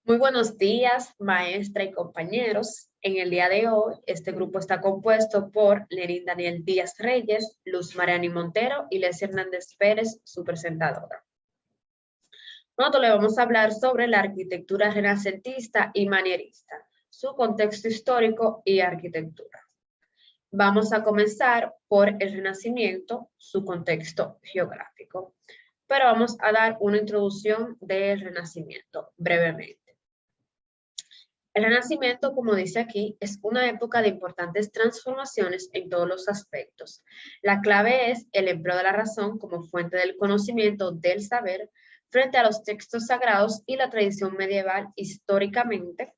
Muy buenos días, maestra y compañeros. En el día de hoy, este grupo está compuesto por Lenín Daniel Díaz Reyes, Luz Mariani Montero y Leslie Hernández Pérez, su presentadora. Nosotros le vamos a hablar sobre la arquitectura renacentista y manierista, su contexto histórico y arquitectura. Vamos a comenzar por el Renacimiento, su contexto geográfico, pero vamos a dar una introducción del Renacimiento brevemente. El Renacimiento, como dice aquí, es una época de importantes transformaciones en todos los aspectos. La clave es el empleo de la razón como fuente del conocimiento, del saber, frente a los textos sagrados y la tradición medieval. Históricamente,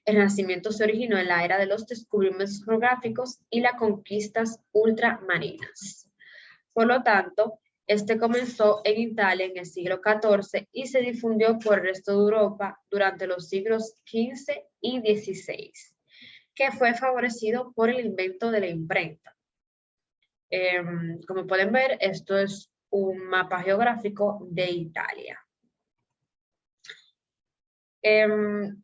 el Renacimiento se originó en la era de los descubrimientos geográficos y las conquistas ultramarinas. Por lo tanto, este comenzó en Italia en el siglo XIV y se difundió por el resto de Europa durante los siglos XV y XVI, que fue favorecido por el invento de la imprenta. Como pueden ver, esto es un mapa geográfico de Italia. El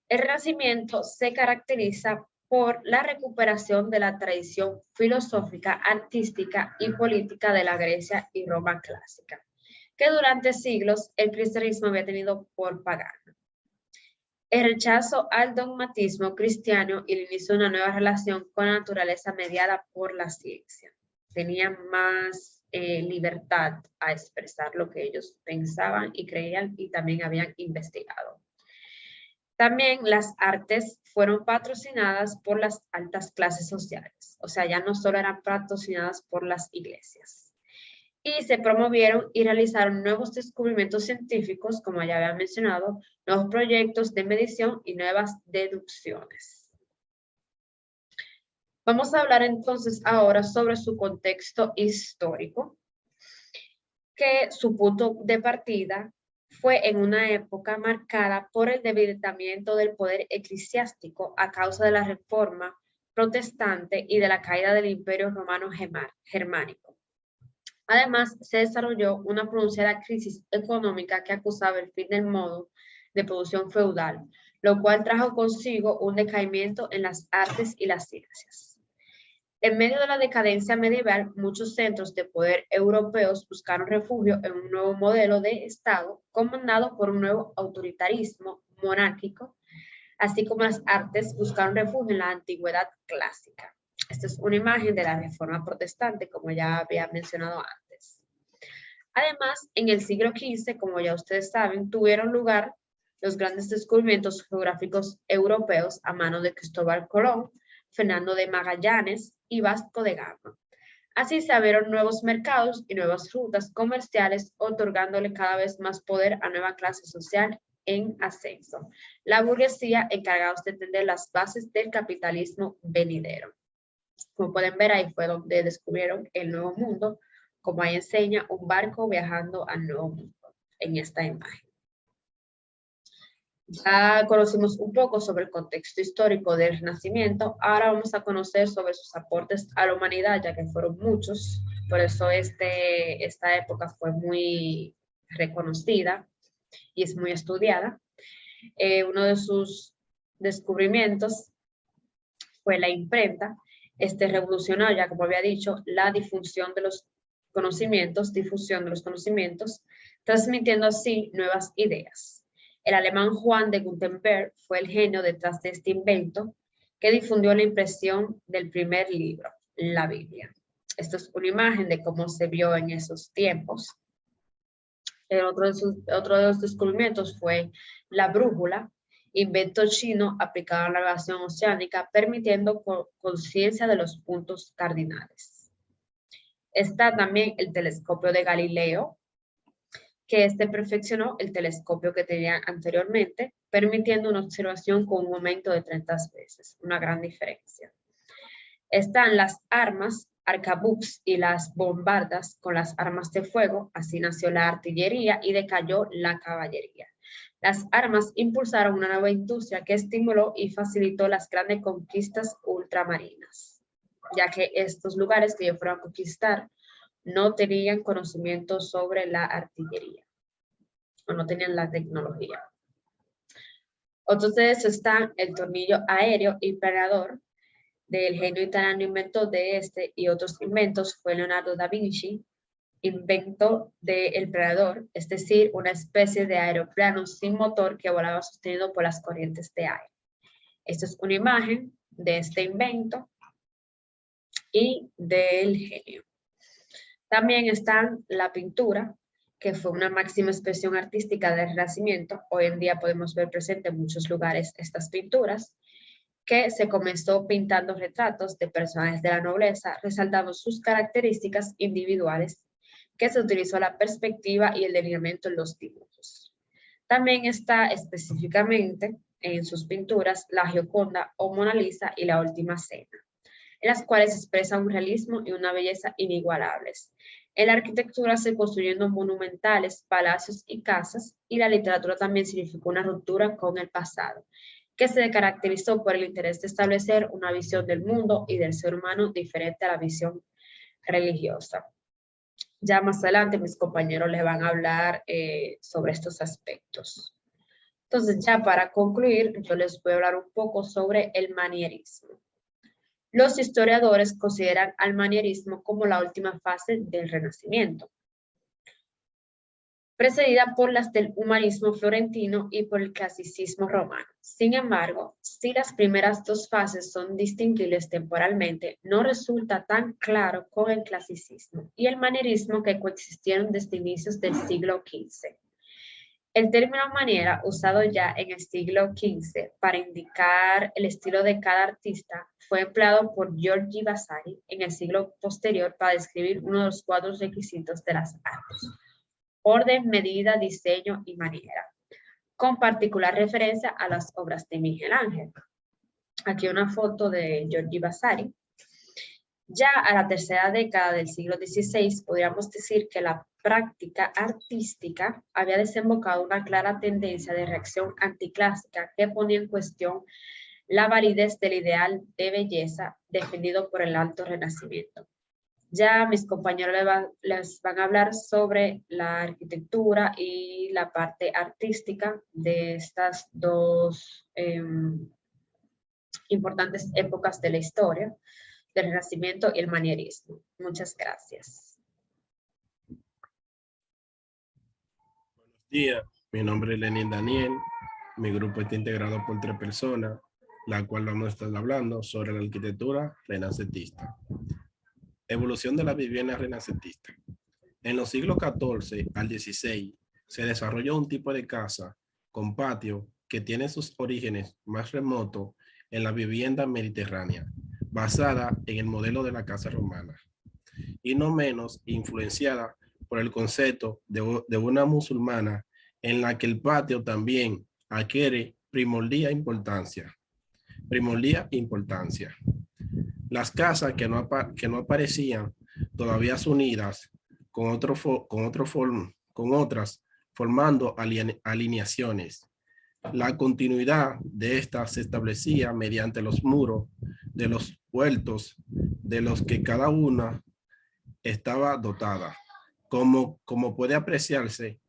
Renacimiento se caracteriza por la recuperación de la tradición filosófica, artística y política de la Grecia y Roma clásica, que durante siglos el cristianismo había tenido por pagano. El rechazo al dogmatismo cristiano y el inicio de una nueva relación con la naturaleza mediada por la ciencia. Tenían más libertad a expresar lo que ellos pensaban y creían y también habían investigado. También las artes fueron patrocinadas por las altas clases sociales, o sea, ya no solo eran patrocinadas por las iglesias. Y se promovieron y realizaron nuevos descubrimientos científicos, como ya había mencionado, nuevos proyectos de medición y nuevas deducciones. Vamos a hablar entonces ahora sobre su contexto histórico, que su punto de partida fue en una época marcada por el debilitamiento del poder eclesiástico a causa de la reforma protestante y de la caída del Imperio Romano Germánico. Además, se desarrolló una pronunciada crisis económica que acusaba el fin del modo de producción feudal, lo cual trajo consigo un decaimiento en las artes y las ciencias. En medio de la decadencia medieval, muchos centros de poder europeos buscaron refugio en un nuevo modelo de Estado comandado por un nuevo autoritarismo monárquico, así como las artes buscaron refugio en la antigüedad clásica. Esta es una imagen de la Reforma Protestante, como ya había mencionado antes. Además, en el siglo XV, como ya ustedes saben, tuvieron lugar los grandes descubrimientos geográficos europeos a manos de Cristóbal Colón, Fernando de Magallanes y Vasco de Gama. Así se abrieron nuevos mercados y nuevas rutas comerciales, otorgándole cada vez más poder a nueva clase social en ascenso, la burguesía encargados de tender las bases del capitalismo venidero. Como pueden ver, ahí fue donde descubrieron el nuevo mundo, como ahí enseña un barco viajando al nuevo mundo en esta imagen. Ya conocimos un poco sobre el contexto histórico del Renacimiento, ahora vamos a conocer sobre sus aportes a la humanidad, ya que fueron muchos, por eso esta época fue muy reconocida y es muy estudiada. Uno de sus descubrimientos fue la imprenta. Revolucionó, ya como había dicho, la difusión de los conocimientos, transmitiendo así nuevas ideas. El alemán Juan de Gutenberg fue el genio detrás de este invento que difundió la impresión del primer libro, la Biblia. Esto es una imagen de cómo se vio en esos tiempos. Otro de los descubrimientos fue la brújula, invento chino aplicado a la navegación oceánica, permitiendo conciencia de los puntos cardinales. Está también el telescopio de Galileo, que perfeccionó el telescopio que tenía anteriormente, permitiendo una observación con un aumento de 30 veces, una gran diferencia. Están las armas, arcabuces y las bombardas con las armas de fuego, así nació la artillería y decayó la caballería. Las armas impulsaron una nueva industria que estimuló y facilitó las grandes conquistas ultramarinas, ya que estos lugares que ellos fueron a conquistar no tenían conocimiento sobre la artillería o no tenían la tecnología. Otros de esos están el tornillo aéreo y planador del genio italiano inventor de este y otros inventos fue Leonardo da Vinci, invento del planador, es decir, una especie de aeroplano sin motor que volaba sostenido por las corrientes de aire. Esta es una imagen de este invento y del genio. También está la pintura, que fue una máxima expresión artística del Renacimiento. Hoy en día podemos ver presente en muchos lugares estas pinturas, que se comenzó pintando retratos de personajes de la nobleza, resaltando sus características individuales, que se utilizó la perspectiva y el delineamiento en los dibujos. También está específicamente en sus pinturas la Gioconda o Mona Lisa y la Última Cena, en las cuales expresan un realismo y una belleza inigualables. En la arquitectura se construyeron monumentales, palacios y casas, y la literatura también significó una ruptura con el pasado, que se caracterizó por el interés de establecer una visión del mundo y del ser humano diferente a la visión religiosa. Ya más adelante mis compañeros les van a hablar sobre estos aspectos. Entonces, ya para concluir, yo les voy a hablar un poco sobre el manierismo. Los historiadores consideran al manierismo como la última fase del Renacimiento, precedida por las del humanismo florentino y por el clasicismo romano. Sin embargo, si las primeras dos fases son distinguibles temporalmente, no resulta tan claro con el clasicismo y el manierismo que coexistieron desde inicios del siglo XV. El término maniera, usado ya en el siglo XV para indicar el estilo de cada artista, fue empleado por Giorgio Vasari en el siglo posterior para describir uno de los cuatro requisitos de las artes: orden, medida, diseño y manera, con particular referencia a las obras de Miguel Ángel. Aquí una foto de Giorgio Vasari. Ya a la tercera década del siglo XVI, podríamos decir que la práctica artística había desembocado una clara tendencia de reacción anticlásica que ponía en cuestión la validez del ideal de belleza defendido por el Alto Renacimiento. Ya mis compañeros les van a hablar sobre la arquitectura y la parte artística de estas dos importantes épocas de la historia, del Renacimiento y el manierismo. Muchas gracias. Buenos días, mi nombre es Lenin Daniel. Mi grupo está integrado por 3 personas, la cual vamos a estar hablando sobre la arquitectura renacentista. Evolución de la vivienda renacentista. En los siglos XIV al XVI se desarrolló un tipo de casa con patio que tiene sus orígenes más remotos en la vivienda mediterránea, basada en el modelo de la casa romana, y no menos influenciada por el concepto de una musulmana en la que el patio también adquiere primordial importancia. Las casas que no aparecían todavía unidas con otras, formando alineaciones. La continuidad de estas se establecía mediante los muros de los huertos de los que cada una estaba dotada, como puede apreciarse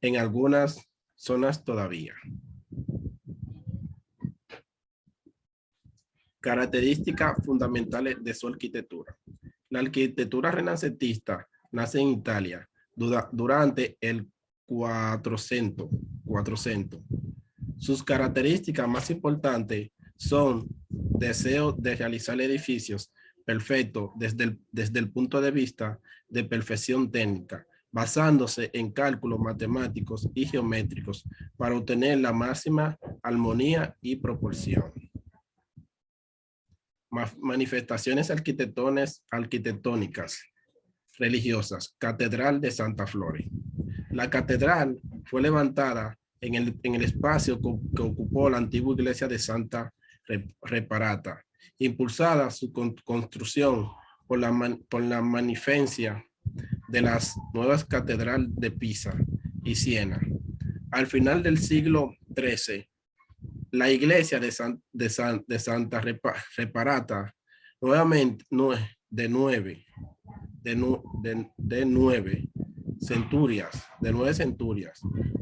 en algunas zonas todavía. Características fundamentales de su arquitectura. La arquitectura renacentista nace en Italia durante el 400. Sus características más importantes son deseo de realizar edificios perfectos desde el punto de vista de perfección técnica, basándose en cálculos matemáticos y geométricos para obtener la máxima armonía y proporción. Manifestaciones arquitectónicas religiosas. Catedral de Santa Flores. La catedral fue levantada en el espacio que ocupó la antigua iglesia de Santa Reparata, impulsada su construcción por la magnificencia de las nuevas catedrales de Pisa y Siena. Al final del siglo XIII, la iglesia de Santa Reparata, nuevamente de nueve centurias,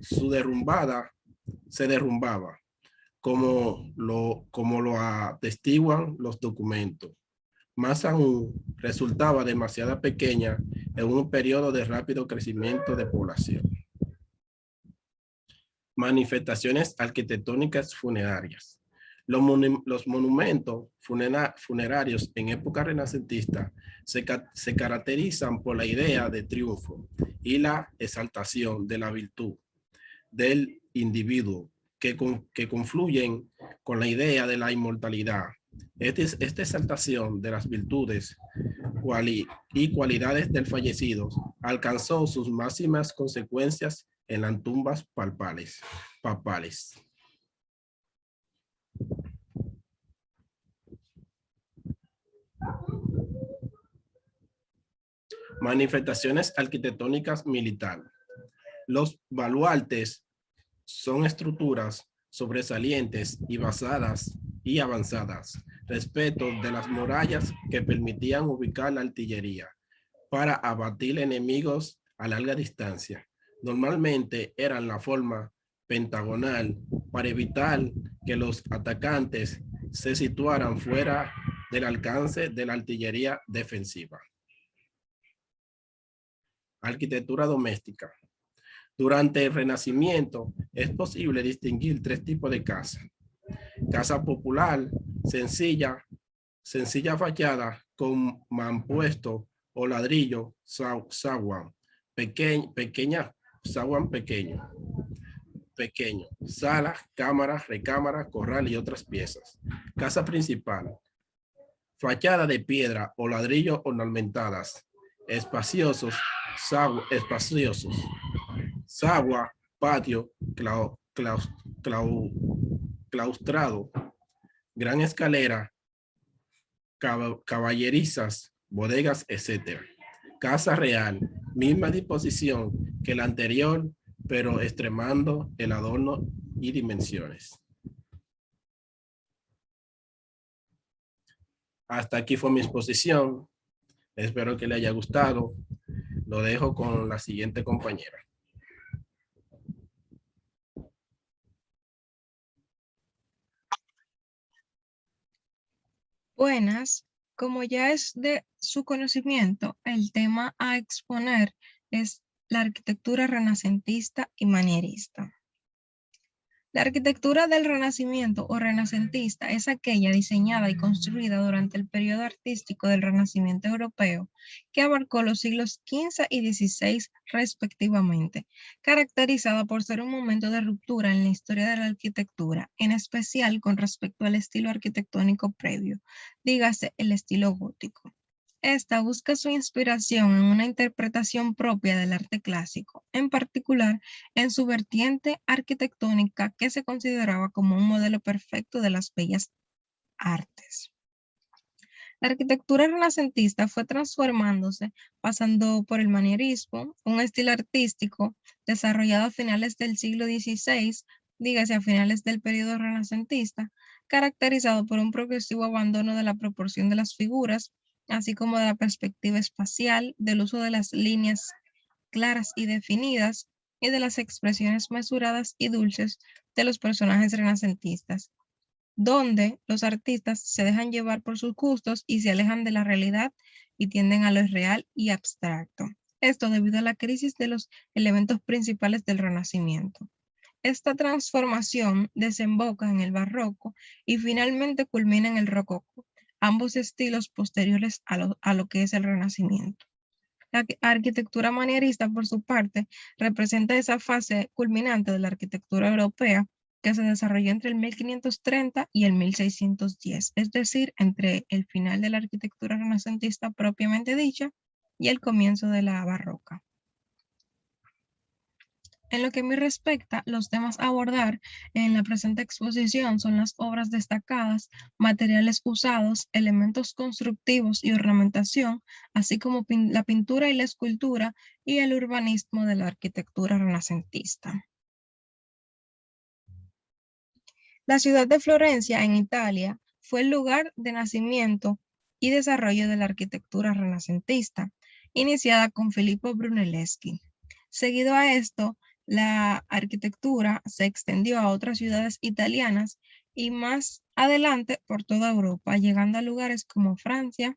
se derrumbaba, como lo atestiguan los documentos. Más aún, resultaba demasiado pequeña en un periodo de rápido crecimiento de población. Manifestaciones arquitectónicas funerarias. Los monumentos funerarios en época renacentista se caracterizan por la idea de triunfo y la exaltación de la virtud del individuo que confluyen con la idea de la inmortalidad. Esta exaltación de las virtudes y cualidades del fallecido alcanzó sus máximas consecuencias en las tumbas papales. Manifestaciones arquitectónicas militares. Los baluartes son estructuras sobresalientes y basadas y avanzadas respecto de las murallas que permitían ubicar la artillería para abatir enemigos a larga distancia. Normalmente eran la forma pentagonal para evitar que los atacantes se situaran fuera del alcance de la artillería defensiva. Arquitectura doméstica. Durante el Renacimiento es posible distinguir tres tipos de casa. Casa popular, sencilla fachada con mampuesto o ladrillo, zaguán, zaguán pequeño, salas, cámaras, recámaras, corral y otras piezas. Casa principal, fachada de piedra o ladrillo ornamentadas, espaciosos, sagua, patio, claustrado, gran escalera, caballerizas, bodegas, etc. Casa real, misma disposición que la anterior, pero extremando el adorno y dimensiones. Hasta aquí fue mi exposición. Espero que le haya gustado. Lo dejo con la siguiente compañera. Buenas, como ya es de su conocimiento, el tema a exponer es la arquitectura renacentista y manierista. La arquitectura del Renacimiento o renacentista es aquella diseñada y construida durante el periodo artístico del Renacimiento europeo que abarcó los siglos XV y XVI respectivamente, caracterizada por ser un momento de ruptura en la historia de la arquitectura, en especial con respecto al estilo arquitectónico previo, dígase el estilo gótico. Esta busca su inspiración en una interpretación propia del arte clásico, en particular en su vertiente arquitectónica que se consideraba como un modelo perfecto de las bellas artes. La arquitectura renacentista fue transformándose, pasando por el manierismo, un estilo artístico desarrollado a finales del siglo XVI, dígase a finales del periodo renacentista, caracterizado por un progresivo abandono de la proporción de las figuras, así como de la perspectiva espacial, del uso de las líneas claras y definidas y de las expresiones mesuradas y dulces de los personajes renacentistas, donde los artistas se dejan llevar por sus gustos y se alejan de la realidad y tienden a lo irreal y abstracto. Esto debido a la crisis de los elementos principales del Renacimiento. Esta transformación desemboca en el barroco y finalmente culmina en el rococó, ambos estilos posteriores a lo que es el Renacimiento. La arquitectura manierista, por su parte, representa esa fase culminante de la arquitectura europea que se desarrolló entre el 1530 y el 1610, es decir, entre el final de la arquitectura renacentista propiamente dicha y el comienzo de la barroca. En lo que me respecta, los temas a abordar en la presente exposición son las obras destacadas, materiales usados, elementos constructivos y ornamentación, así como la pintura y la escultura y el urbanismo de la arquitectura renacentista. La ciudad de Florencia, en Italia, fue el lugar de nacimiento y desarrollo de la arquitectura renacentista, iniciada con Filippo Brunelleschi. Seguido a esto, La arquitectura se extendió a otras ciudades italianas y más adelante por toda Europa, llegando a lugares como Francia,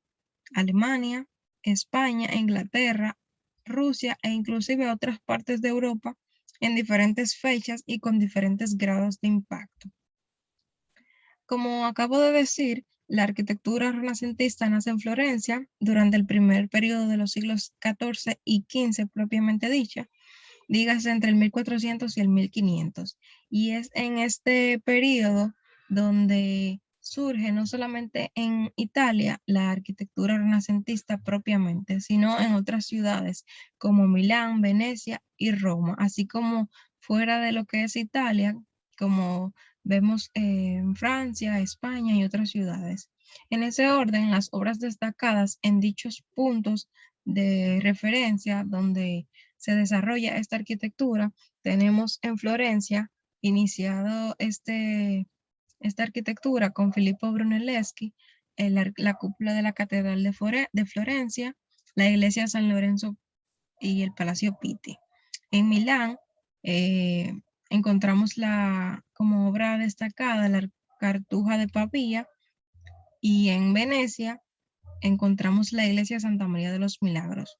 Alemania, España, Inglaterra, Rusia e inclusive a otras partes de Europa en diferentes fechas y con diferentes grados de impacto. Como acabo de decir, la arquitectura renacentista nace en Florencia durante el primer periodo de los siglos XIV y XV propiamente dicha, dígase entre el 1400 y el 1500. Y es en este periodo donde surge no solamente en Italia la arquitectura renacentista propiamente, sino en otras ciudades como Milán, Venecia y Roma, así como fuera de lo que es Italia, como vemos en Francia, España y otras ciudades. En ese orden, las obras destacadas en dichos puntos de referencia donde se desarrolla esta arquitectura, tenemos en Florencia iniciado esta arquitectura con Filippo Brunelleschi, la cúpula de la Catedral de Florencia, la iglesia San Lorenzo y el Palacio Pitti. En Milán encontramos como obra destacada la Cartuja de Pavía, y en Venecia encontramos la iglesia Santa María de los Milagros.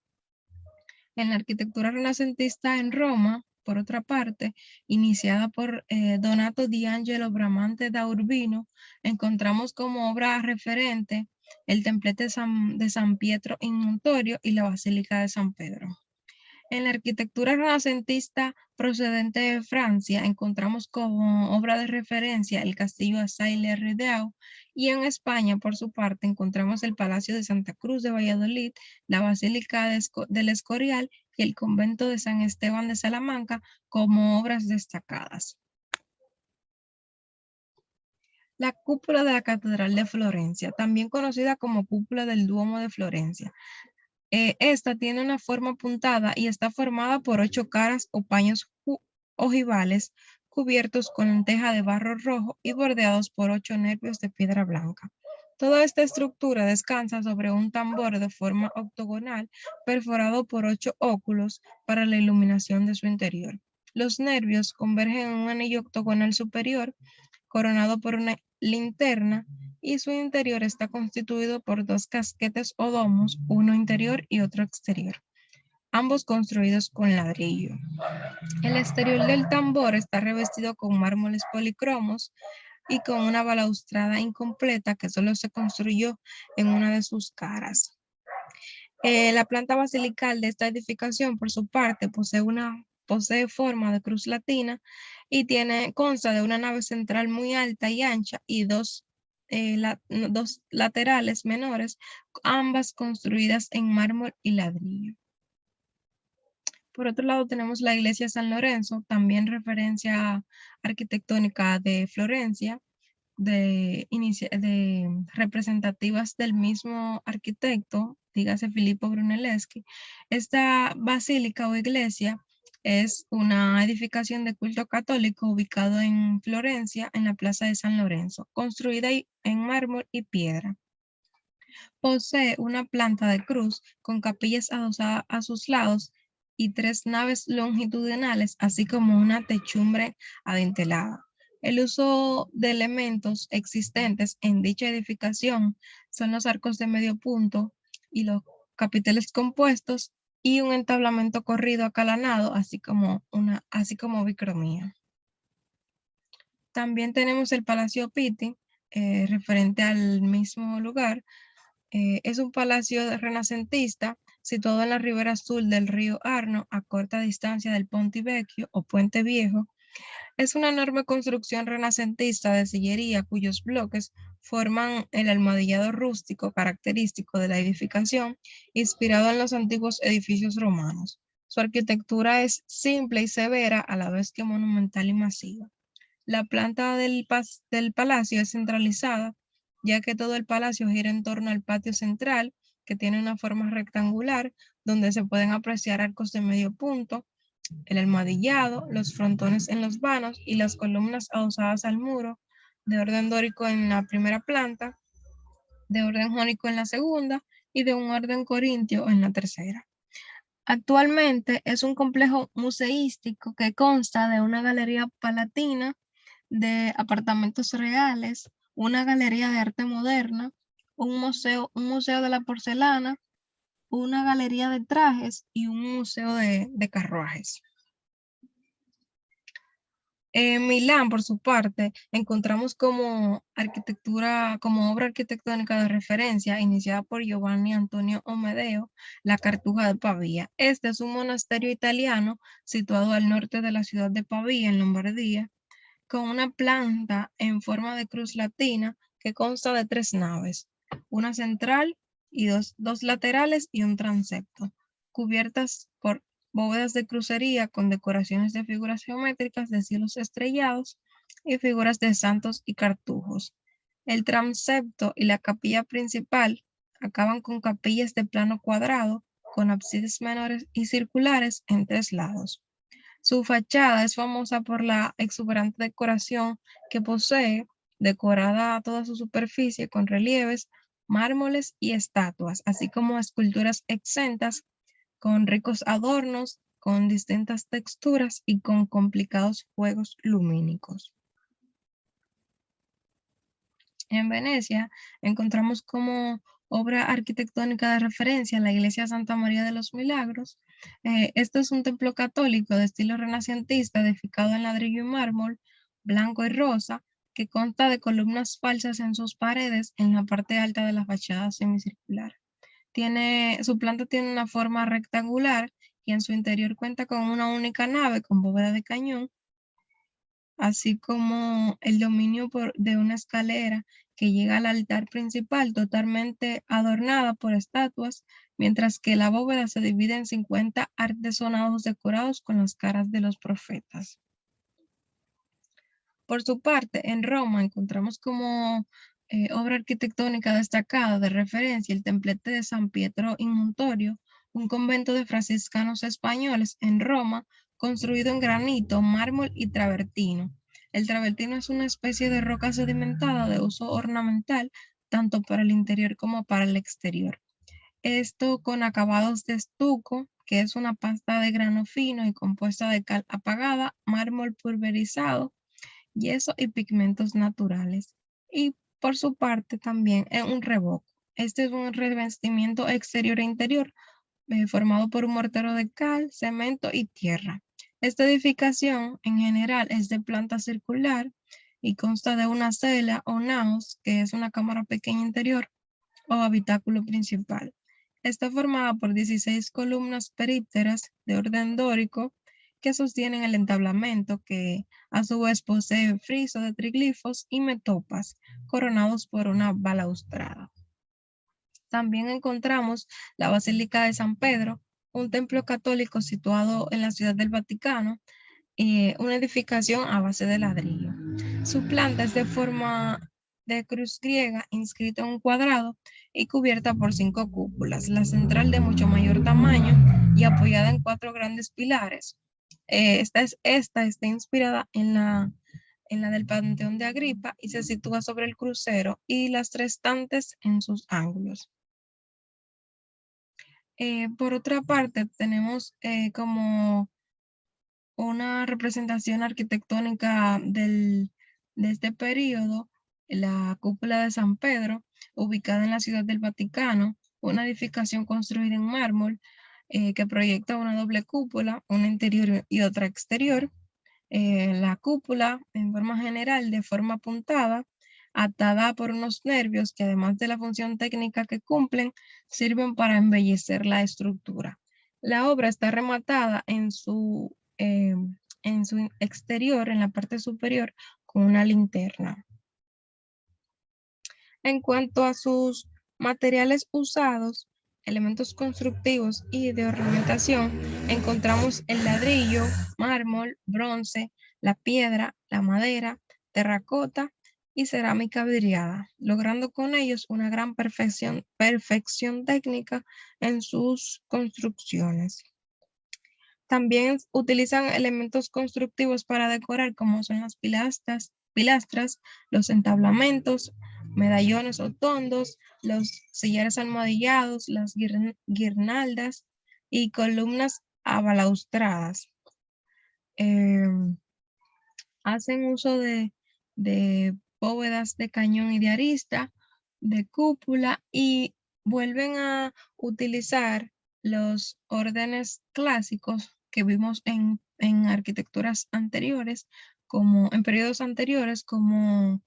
En la arquitectura renacentista en Roma, por otra parte, iniciada por Donato di Angelo Bramante da Urbino, encontramos como obra referente el templete de San Pietro in Montorio y la Basílica de San Pedro. En la arquitectura renacentista procedente de Francia encontramos como obra de referencia el castillo de Say-le-Rideau, y en España, por su parte, encontramos el Palacio de Santa Cruz de Valladolid, la Basílica del Escorial y el convento de San Esteban de Salamanca como obras destacadas. La cúpula de la Catedral de Florencia, también conocida como cúpula del Duomo de Florencia. Esta tiene una forma apuntada y está formada por 8 caras o paños ojivales cubiertos con teja de barro rojo y bordeados por 8 nervios de piedra blanca. Toda esta estructura descansa sobre un tambor de forma octogonal perforado por 8 óculos para la iluminación de su interior. Los nervios convergen en un anillo octogonal superior coronado por una linterna, y su interior está constituido por 2 casquetes o domos, uno interior y otro exterior, ambos construidos con ladrillo. El exterior del tambor está revestido con mármoles policromos y con una balaustrada incompleta que solo se construyó en una de sus caras. La planta basilical de esta edificación, por su parte, posee forma de cruz latina y consta de una nave central muy alta y ancha y dos laterales menores, ambas construidas en mármol y ladrillo. Por otro lado tenemos la iglesia San Lorenzo, también referencia arquitectónica de Florencia, representativas del mismo arquitecto, dígase Filippo Brunelleschi. Esta basílica o iglesia es una edificación de culto católico ubicado en Florencia, en la plaza de San Lorenzo, construida en mármol y piedra. Posee una planta de cruz con capillas adosadas a sus lados y 3 naves longitudinales, así como una techumbre adintelada. El uso de elementos existentes en dicha edificación son los arcos de medio punto y los capiteles compuestos y un entablamento corrido acalanado, así como bicromía. También tenemos el Palacio Pitti, referente al mismo lugar. Es un palacio renacentista situado en la ribera sur del río Arno, a corta distancia del Ponte Vecchio o Puente Viejo. Es una enorme construcción renacentista de sillería cuyos bloques forman el almohadillado rústico característico de la edificación, inspirado en los antiguos edificios romanos. Su arquitectura es simple y severa, a la vez que monumental y masiva. La planta del palacio es centralizada, ya que todo el palacio gira en torno al patio central, que tiene una forma rectangular, donde se pueden apreciar arcos de medio punto, el almohadillado, los frontones en los vanos y las columnas adosadas al muro, de orden dórico en la primera planta, de orden jónico en la segunda y de un orden corintio en la tercera. Actualmente es un complejo museístico que consta de una galería palatina de apartamentos reales, una galería de arte moderna, un museo de la porcelana, una galería de trajes y un museo de carruajes. En Milán, por su parte, encontramos como obra arquitectónica de referencia, iniciada por Giovanni Antonio Amedeo, la Cartuja de Pavía. Este es un monasterio italiano situado al norte de la ciudad de Pavía, en Lombardía, con una planta en forma de cruz latina que consta de 3 naves, una central y dos laterales y un transepto, cubiertas por bóvedas de crucería con decoraciones de figuras geométricas de cielos estrellados y figuras de santos y cartujos. El transepto y la capilla principal acaban con capillas de plano cuadrado con ábsides menores y circulares en 3 lados. Su fachada es famosa por la exuberante decoración que posee, decorada a toda su superficie con relieves, mármoles y estatuas, así como esculturas exentas con ricos adornos, con distintas texturas y con complicados juegos lumínicos. En Venecia encontramos como obra arquitectónica de referencia la iglesia Santa María de los Milagros. Este es un templo católico de estilo renacentista edificado en ladrillo y mármol, blanco y rosa, que consta de columnas falsas en sus paredes en la parte alta de la fachada semicircular. Su planta tiene una forma rectangular y en su interior cuenta con una única nave con bóveda de cañón, así como el dominio de una escalera que llega al altar principal totalmente adornada por estatuas, mientras que la bóveda se divide en 50 artesonados decorados con las caras de los profetas. Por su parte, en Roma encontramos como obra arquitectónica destacada de referencia el templete de San Pietro in Montorio, un convento de franciscanos españoles en Roma, construido en granito, mármol y travertino. El travertino es una especie de roca sedimentada de uso ornamental, tanto para el interior como para el exterior. Esto con acabados de estuco, que es una pasta de grano fino y compuesta de cal apagada, mármol pulverizado, yeso y pigmentos naturales. Y por su parte también es un revoco. Este es un revestimiento exterior e interior formado por un mortero de cal, cemento y tierra. Esta edificación en general es de planta circular y consta de una cela o naos, que es una cámara pequeña interior o habitáculo principal. Está formada por 16 columnas perípteras de orden dórico que sostienen el entablamento, que a su vez posee friso de triglifos y metopas coronados por una balaustrada. También encontramos la Basílica de San Pedro, un templo católico situado en la Ciudad del Vaticano, una edificación a base de ladrillo. Su planta es de forma de cruz griega inscrita en un cuadrado y cubierta por 5 cúpulas, la central de mucho mayor tamaño y apoyada en 4 grandes pilares. Esta está inspirada en la del Panteón de Agripa y se sitúa sobre el crucero y las 3 estantes en sus ángulos. Por otra parte, tenemos como una representación arquitectónica de este periodo, la cúpula de San Pedro, ubicada en la Ciudad del Vaticano, una edificación construida en mármol que proyecta una doble cúpula, una interior y otra exterior. La cúpula, en forma general, de forma apuntada, atada por unos nervios que, además de la función técnica que cumplen, sirven para embellecer la estructura. La obra está rematada en su exterior, en la parte superior, con una linterna. En cuanto a sus materiales usados, elementos constructivos y de ornamentación, encontramos el ladrillo, mármol, bronce, la piedra, la madera, terracota y cerámica vidriada, logrando con ellos una gran perfección técnica en sus construcciones. También utilizan elementos constructivos para decorar, como son las pilastras, los entablamentos, medallones o tondos, los sillares almohadillados, las guirnaldas, y columnas abalaustradas. Hacen uso de bóvedas de cañón y de arista, de cúpula, y vuelven a utilizar los órdenes clásicos que vimos en arquitecturas anteriores, como en periodos anteriores, como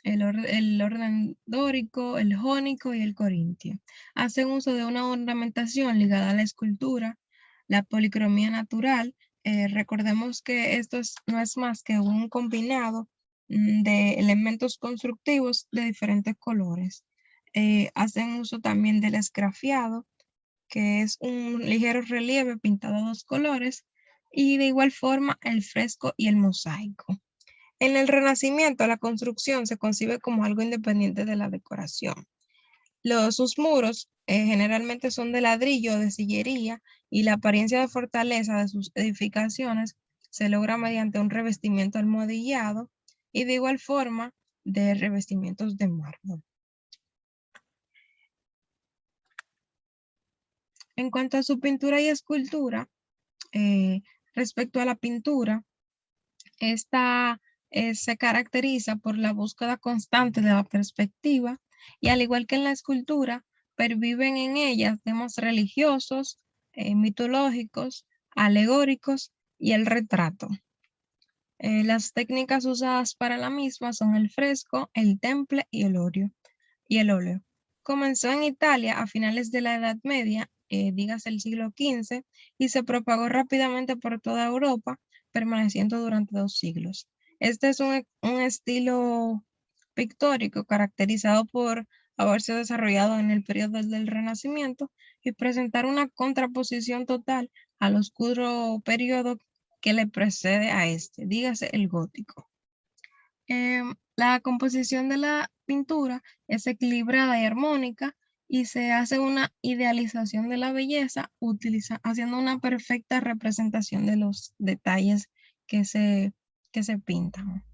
el orden dórico, el jónico y el corintio. Hacen uso de una ornamentación ligada a la escultura, la policromía natural. Recordemos que no es más que un combinado de elementos constructivos de diferentes colores. Hacen uso también del esgrafiado, que es un ligero relieve pintado a 2 colores, y de igual forma el fresco y el mosaico. En el Renacimiento, la construcción se concibe como algo independiente de la decoración. Sus muros generalmente son de ladrillo o de sillería, y la apariencia de fortaleza de sus edificaciones se logra mediante un revestimiento almohadillado y de igual forma de revestimientos de mármol. En cuanto a su pintura y escultura, respecto a la pintura, esta se caracteriza por la búsqueda constante de la perspectiva, y al igual que en la escultura, perviven en ella temas religiosos, mitológicos, alegóricos y el retrato. Las técnicas usadas para la misma son el fresco, el temple y el óleo. Comenzó en Italia a finales de la Edad Media, dígase el siglo XV, y se propagó rápidamente por toda Europa, permaneciendo durante 2 siglos. Este es un estilo pictórico caracterizado por haberse desarrollado en el periodo del Renacimiento y presentar una contraposición total al oscuro periodo que le precede a este, dígase el gótico. La composición de la pintura es equilibrada y armónica, y se hace una idealización de la belleza haciendo una perfecta representación de los detalles que se pintan.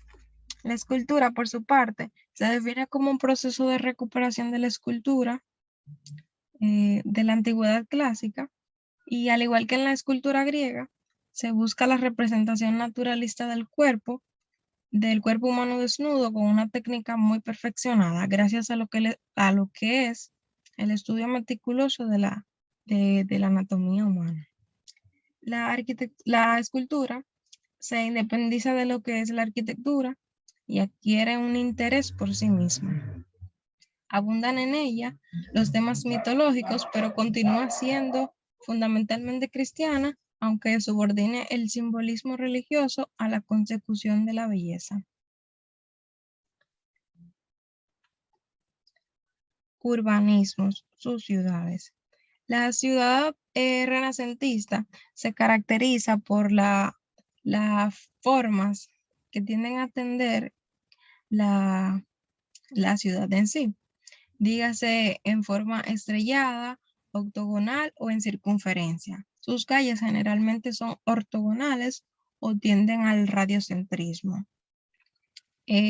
La escultura, por su parte, se define como un proceso de recuperación de la escultura de la antigüedad clásica, y al igual que en la escultura griega, se busca la representación naturalista del cuerpo humano desnudo con una técnica muy perfeccionada, gracias a lo que es el estudio meticuloso de la anatomía humana. La escultura se independiza de lo que es la arquitectura y adquiere un interés por sí misma. Abundan en ella los temas mitológicos, pero continúa siendo fundamentalmente cristiana, aunque subordine el simbolismo religioso a la consecución de la belleza. Urbanismos, sus ciudades. La ciudad renacentista se caracteriza por las formas que tienden a atender la ciudad en sí. Dígase en forma estrellada, octogonal o en circunferencia. Sus calles generalmente son ortogonales o tienden al radiocentrismo.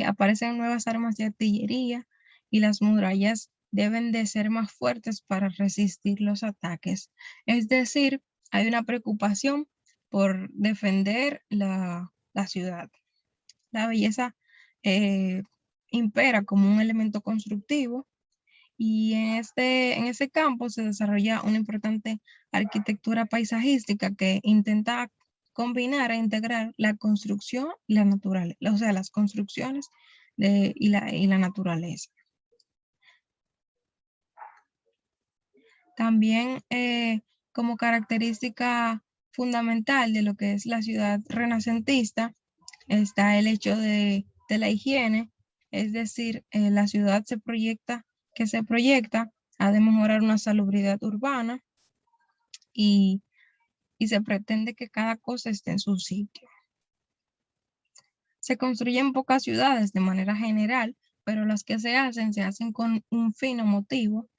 Aparecen nuevas armas de artillería, y las murallas deben de ser más fuertes para resistir los ataques. Es decir, hay una preocupación por defender la ciudad. La belleza impera como un elemento constructivo, y en ese campo se desarrolla una importante arquitectura paisajística que intenta combinar e integrar la construcción y la naturaleza, o sea, las construcciones y la naturaleza. También como característica fundamental de lo que es la ciudad renacentista está el hecho de la higiene, es decir, la ciudad se proyecta ha de mejorar una salubridad urbana, y se pretende que cada cosa esté en su sitio. Se construyen pocas ciudades de manera general, pero las que se hacen con un fin o motivo,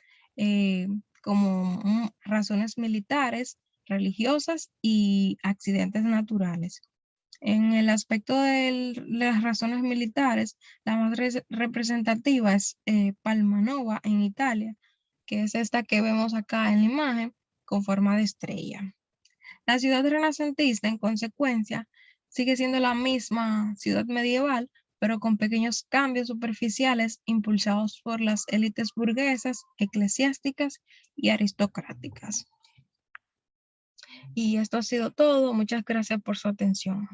como razones militares, religiosas y accidentes naturales. En el aspecto de las razones militares, la más representativa es Palmanova en Italia, que es esta que vemos acá en la imagen, con forma de estrella. La ciudad renacentista, en consecuencia, sigue siendo la misma ciudad medieval, pero con pequeños cambios superficiales impulsados por las élites burguesas, eclesiásticas y aristocráticas. Y esto ha sido todo. Muchas gracias por su atención.